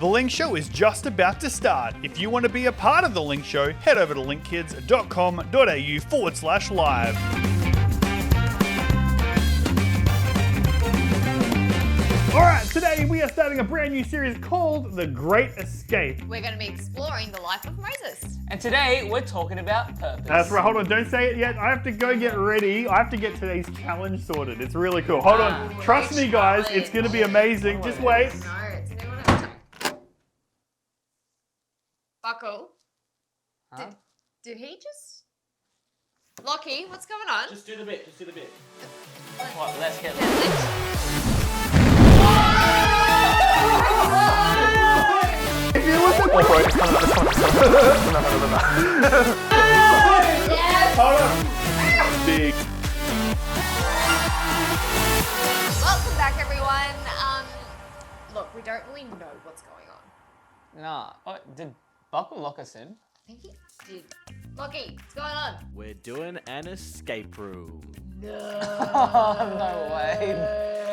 The Link Show is just about to start. If you want to be a part of The Link Show, head over to linkkids.com.au/live. Alright, today we are starting a brand new series called The Great Escape. We're going to be exploring the life of Moses. And today we're talking about purpose. That's right, hold on, don't say it yet. I have to go get ready. I have to get today's challenge sorted. It's really cool. Hold on, trust me guys, it's going to be amazing. Just wait. No, it's a new one at a time. Buckle. Huh? Did he just... Lockie, what's going on? Just do the bit, just do the bit. What, let's get If you listen... Oh, wait, it's coming. Hold on. Big. Welcome back, everyone. Look, we don't really know what's going on. Nah. Oh, did Buckle lock us in? I think he did. Lockie, what's going on? We're doing an escape room. No. Oh, no way.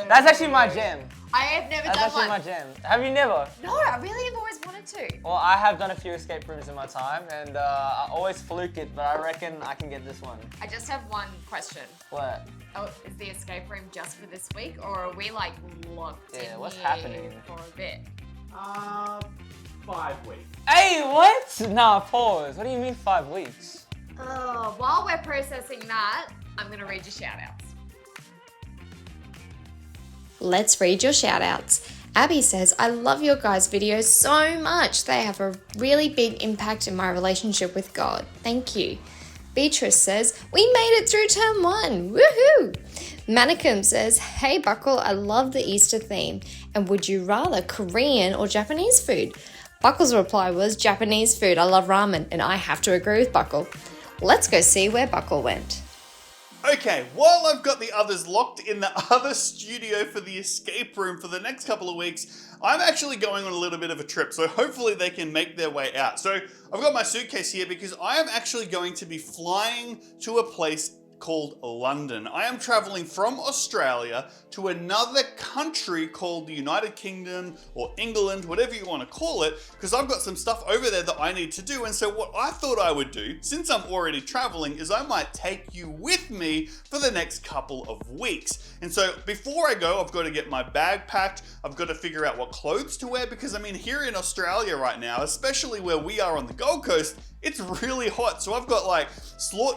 That's actually my jam. I have never That's done actually one. my jam. Have you never? No, I really have always wanted to. Well, I have done a few escape rooms in my time, and I always fluke it, but I reckon I can get this one. I just have one question. What? Oh, is the escape room just for this week, or are we like locked in Yeah, what's here happening? for a bit? 5 weeks. Hey, what? Nah, pause. What do you mean 5 weeks? Oh, while we're processing that, I'm gonna read your shout outs. Let's read your shout outs. Abby says, I love your guys' videos so much. They have a really big impact in my relationship with God. Thank you. Beatrice says, we made it through term 1. Woohoo! Manicum says, hey Buckle, I love the Easter theme. And would you rather Korean or Japanese food? Buckle's reply was Japanese food. I love ramen. And I have to agree with Buckle. Let's go see where Buckle went. Okay, while I've got the others locked in the other studio for the escape room for the next couple of weeks, I'm actually going on a little bit of a trip, so hopefully they can make their way out. So I've got my suitcase here because I am actually going to be flying to a place called London. I am traveling from Australia to another country called the United Kingdom or England, whatever you want to call it, because I've got some stuff over there that I need to do. And so what I thought I would do, since I'm already traveling, is I might take you with me for the next couple of weeks. And so before I go, I've got to get my bag packed. I've got to figure out what clothes to wear, because I mean, here in Australia right now, especially where we are on the Gold Coast, it's really hot. So I've got like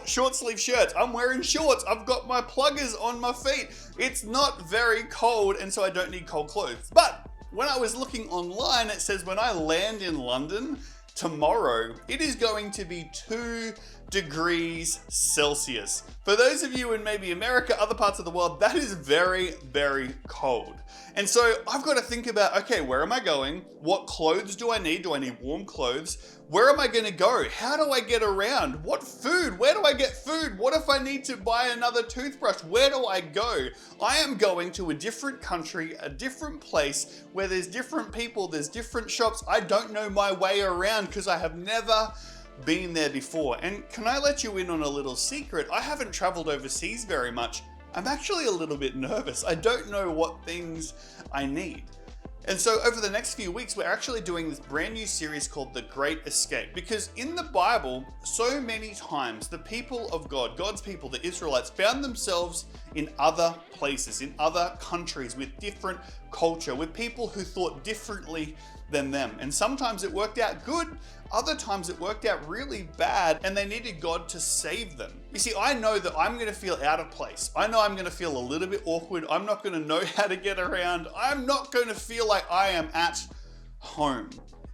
short sleeve shirts. I'm wearing shorts. I've got my pluggers on my feet. It's not very cold, and so I don't need cold clothes. But when I was looking online, it says when I land in London tomorrow, it is going to be 2 degrees Celsius. For those of you in maybe America, other parts of the world, that is very, very cold. And so I've got to think about, okay, where am I going? What clothes do I need? Do I need warm clothes? Where am I going to go? How do I get around? What food? Where do I get food? What if I need to buy another toothbrush? Where do I go? I am going to a different country, a different place where there's different people, there's different shops. I don't know my way around because I have never been there before. And can I let you in on a little secret? I haven't traveled overseas very much. I'm actually a little bit nervous. I don't know what things I need. And so over the next few weeks, we're actually doing this brand new series called The Great Escape, because in the Bible, so many times the people of God, God's people, the Israelites, found themselves in other places, in other countries with different culture, with people who thought differently than them. And sometimes it worked out good, other times it worked out really bad, and they needed God to save them. You see, I know that I'm going to feel out of place. I know I'm going to feel a little bit awkward. I'm not going to know how to get around. I'm not going to feel like I am at home.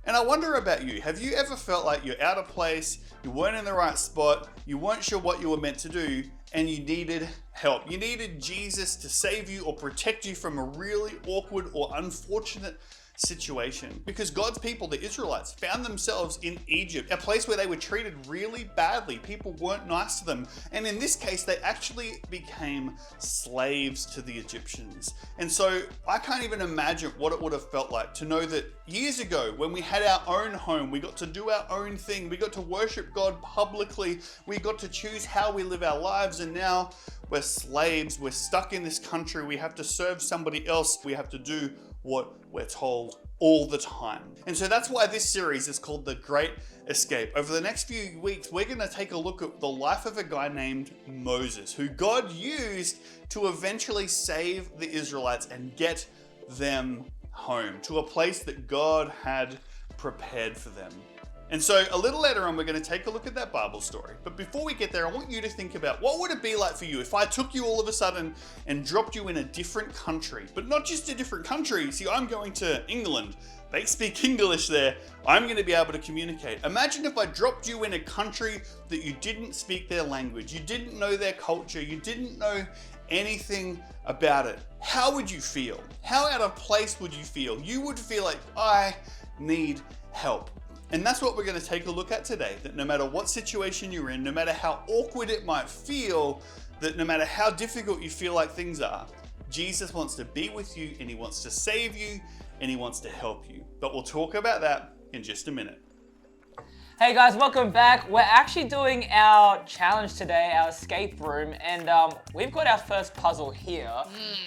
And I wonder about you. Have you ever felt like you're out of place, you weren't in the right spot, you weren't sure what you were meant to do, and you needed help? You needed Jesus to save you or protect you from a really awkward or unfortunate situation, because God's people, the Israelites, found themselves in Egypt, a place where they were treated really badly. People weren't nice to them. And in this case, they actually became slaves to the Egyptians. And so I can't even imagine what it would have felt like to know that years ago, when we had our own home, we got to do our own thing, we got to worship God publicly, we got to choose how we live our lives, and now we're slaves, we're stuck in this country, we have to serve somebody else, we have to do what we're told all the time. And so that's why this series is called The Great Escape. Over the next few weeks, we're going to take a look at the life of a guy named Moses, who God used to eventually save the Israelites and get them home to a place that God had prepared for them. And so a little later on, we're going to take a look at that Bible story. But before we get there, I want you to think about what would it be like for you if I took you all of a sudden and dropped you in a different country, but not just a different country. See, I'm going to England. They speak English there. I'm going to be able to communicate. Imagine if I dropped you in a country that you didn't speak their language, you didn't know their culture, you didn't know anything about it. How would you feel? How out of place would you feel? You would feel like, I need help. And that's what we're going to take a look at today, that no matter what situation you're in, no matter how awkward it might feel, that no matter how difficult you feel like things are, Jesus wants to be with you and he wants to save you and he wants to help you. But we'll talk about that in just a minute. Hey guys, welcome back. We're actually doing our challenge today, our escape room, and we've got our first puzzle here,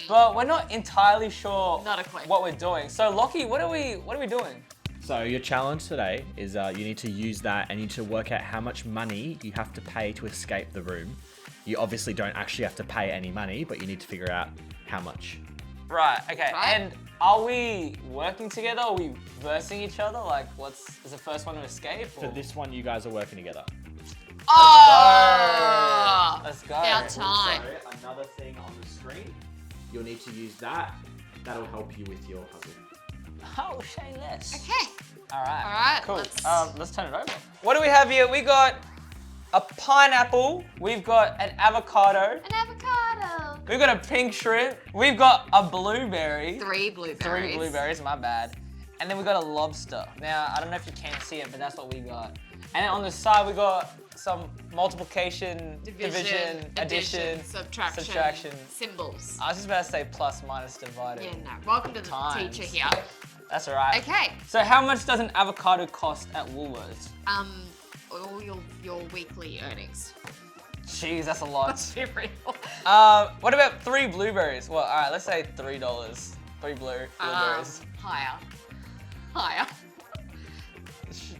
but we're not entirely sure Not a clue. what we're doing. So Lockie, what are we doing? So your challenge today is you need to use that and you need to work out how much money you have to pay to escape the room. You obviously don't actually have to pay any money, but you need to figure out how much. Right, okay. Right. And are we working together? Are we versing each other? Like, is the first one to escape? For Or? this one, you guys are working together. Oh! Let's go. About time. Also, another thing on the screen, you'll need to use that. That'll help you with your puzzle. Oh, say less. Okay. All right. All right, Cool. let's- Let's turn it over. What do we have here? We got a pineapple. We've got an avocado. An avocado. We've got a pink shrimp. We've got a blueberry. Three blueberries. 3 blueberries, my bad. And then we got a lobster. Now, I don't know if you can see it, but that's what we got. And then on the side, we got some multiplication, division, addition, subtraction. Symbols. I was just about to say plus, minus, divided. Yeah, no. Welcome to the Times. teacher here. That's all right. Okay. So how much does an avocado cost at Woolworths? All your weekly earnings. Jeez, that's a lot. Be real. What about 3 blueberries? Well, all right, let's say $3. 3 blueberries. Higher.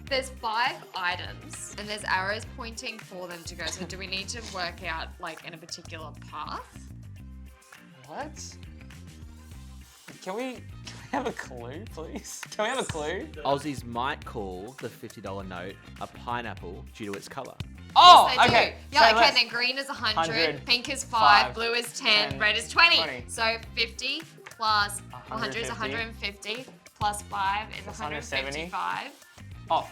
There's 5 items, and there's arrows pointing for them to go. So do we need to work out, like, in a particular path? What? Can we have a clue, please? Can we have a clue? Aussies might call the $50 note a pineapple due to its color. Oh, Yes, they do. okay. Yeah, So okay, let's- then green is 100, 100, pink is 5, 5, blue is 10, and red is 20. 20. So 50 plus 100 is 150. 150, plus 5 is 170. 155. Oh,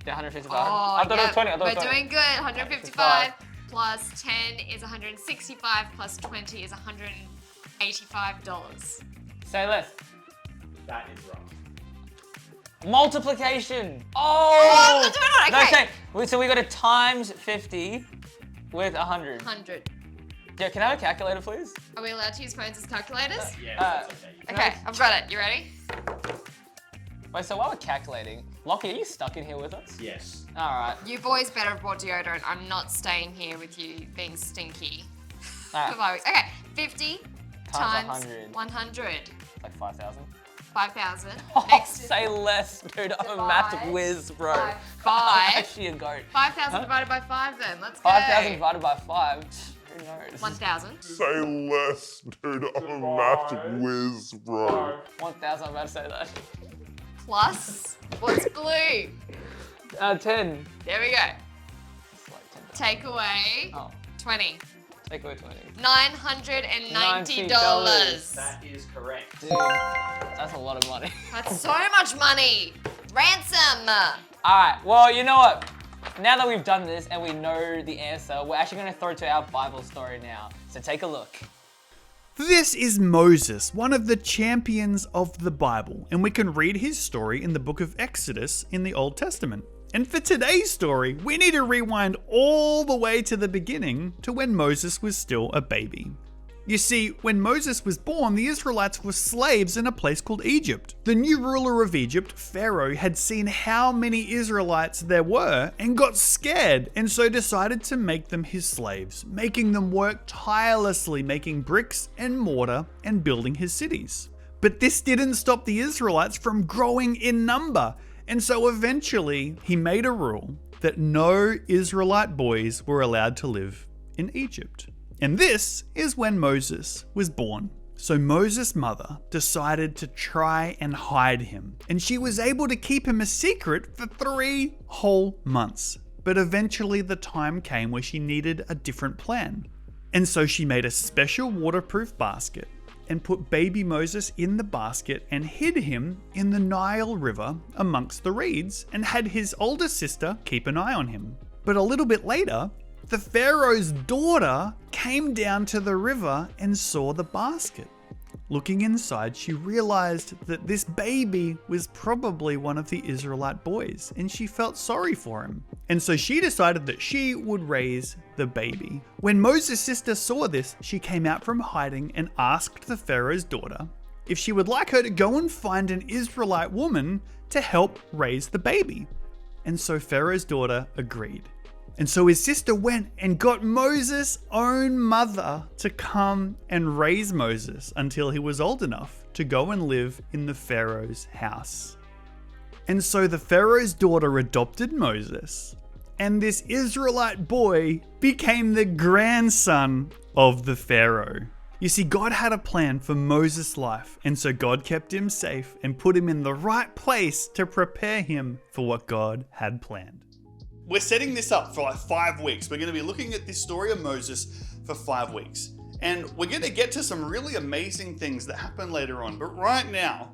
yeah, 155. Oh, I thought it was 20. I thought it we're was 20. doing good. 155 plus 10 is 165 plus 20 is $185. Say less. That is wrong. Multiplication. Oh, Oh! I'm doing it, okay. So we got to times 50 with 100. 100. Yeah, can I have a calculator, please? Are we allowed to use phones as calculators? Yeah, that's okay. Okay, I've got it. You ready? Wait, so while we're calculating, Lockie, are you stuck in here with us? Yes. All right. You boys better have bought deodorant. I'm not staying here with you being stinky. All For right. 5 weeks. Okay, 50 times 100. 100. Like 5,000. 5,000. Oh, Next is say less, dude. I'm a math divide whiz, bro. by I'm 5. actually a goat. 5,000 divided by 5 then. Let's go. 5,000 divided by 5. Who knows? 1,000. Say less, dude. I'm a math whiz, bro. 1,000, I'm about to say that. Plus, what's blue? 10. There we go. It's like 10. Take away Oh, 20. take away 20. $990. That is correct. Dude, that's a lot of money. That's so much money. Ransom. All right, well, you know what? Now that we've done this and we know the answer, we're actually going to throw to our Bible story now. So take a look. This is Moses, one of the champions of the Bible, and we can read his story in the book of Exodus in the Old Testament. And for today's story, we need to rewind all the way to the beginning to when Moses was still a baby. You see, when Moses was born, the Israelites were slaves in a place called Egypt. The new ruler of Egypt, Pharaoh, had seen how many Israelites there were and got scared, and so decided to make them his slaves, making them work tirelessly making bricks and mortar and building his cities. But this didn't stop the Israelites from growing in number. And so eventually he made a rule that no Israelite boys were allowed to live in Egypt. And this is when Moses was born. So Moses' mother decided to try and hide him, and she was able to keep him a secret for 3 whole months. But eventually the time came where she needed a different plan. And so she made a special waterproof basket and put baby Moses in the basket and hid him in the Nile River amongst the reeds and had his older sister keep an eye on him. But a little bit later, the Pharaoh's daughter came down to the river and saw the basket. Looking inside, she realized that this baby was probably one of the Israelite boys, and she felt sorry for him. And so she decided that she would raise the baby. When Moses' sister saw this, she came out from hiding and asked the Pharaoh's daughter if she would like her to go and find an Israelite woman to help raise the baby. And so Pharaoh's daughter agreed. And so his sister went and got Moses' own mother to come and raise Moses until he was old enough to go and live in the Pharaoh's house. And so the Pharaoh's daughter adopted Moses, and this Israelite boy became the grandson of the Pharaoh. You see, God had a plan for Moses' life, and so God kept him safe and put him in the right place to prepare him for what God had planned. We're setting this up for like 5 weeks. We're going to be looking at this story of Moses for 5 weeks. And we're going to get to some really amazing things that happen later on. But right now,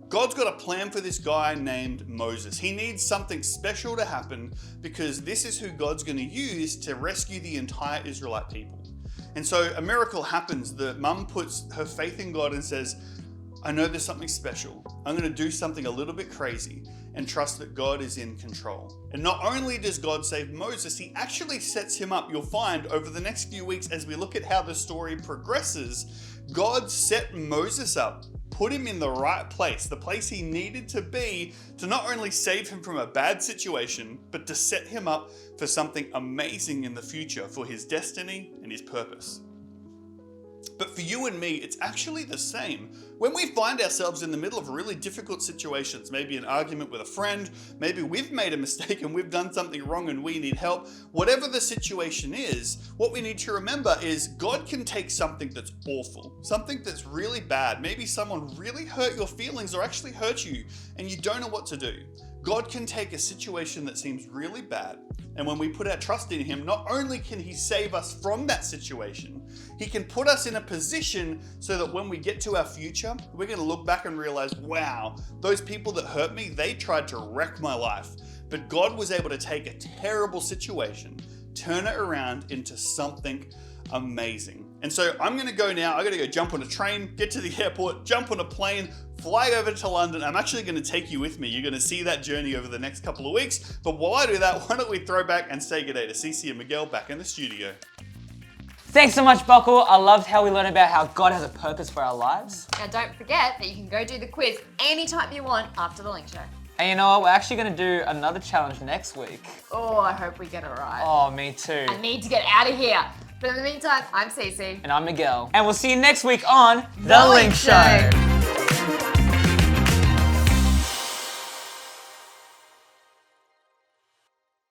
God's got a plan for this guy named Moses. He needs something special to happen because this is who God's going to use to rescue the entire Israelite people. And so a miracle happens. The mum puts her faith in God and says, I know there's something special. I'm going to do something a little bit crazy and trust that God is in control. And not only does God save Moses, he actually sets him up. You'll find over the next few weeks as we look at how the story progresses, God set Moses up, put him in the right place, the place he needed to be to not only save him from a bad situation, but to set him up for something amazing in the future for his destiny and his purpose. But for you and me, it's actually the same. When we find ourselves in the middle of really difficult situations, maybe an argument with a friend, maybe we've made a mistake and we've done something wrong and we need help, whatever the situation is, what we need to remember is God can take something that's awful, something that's really bad, maybe someone really hurt your feelings or actually hurt you and you don't know what to do. God can take a situation that seems really bad, and when we put our trust in him, not only can he save us from that situation, he can put us in a position so that when we get to our future, we're going to look back and realize, wow, those people that hurt me, they tried to wreck my life. But God was able to take a terrible situation, turn it around into something amazing. And so I'm going to go now. I'm going to go jump on a train, get to the airport, jump on a plane, fly over to London. I'm actually going to take you with me. You're going to see that journey over the next couple of weeks. But while I do that, why don't we throw back and say good day to Cece and Miguel back in the studio. Thanks so much, Buckle. I loved how we learned about how God has a purpose for our lives. Now don't forget that you can go do the quiz anytime you want after the Link Show. And you know what? We're actually going to do another challenge next week. Oh, I hope we get it right. Oh, me too. I need to get out of here. But in the meantime, I'm Cece. And I'm Miguel. And we'll see you next week on The Link Show.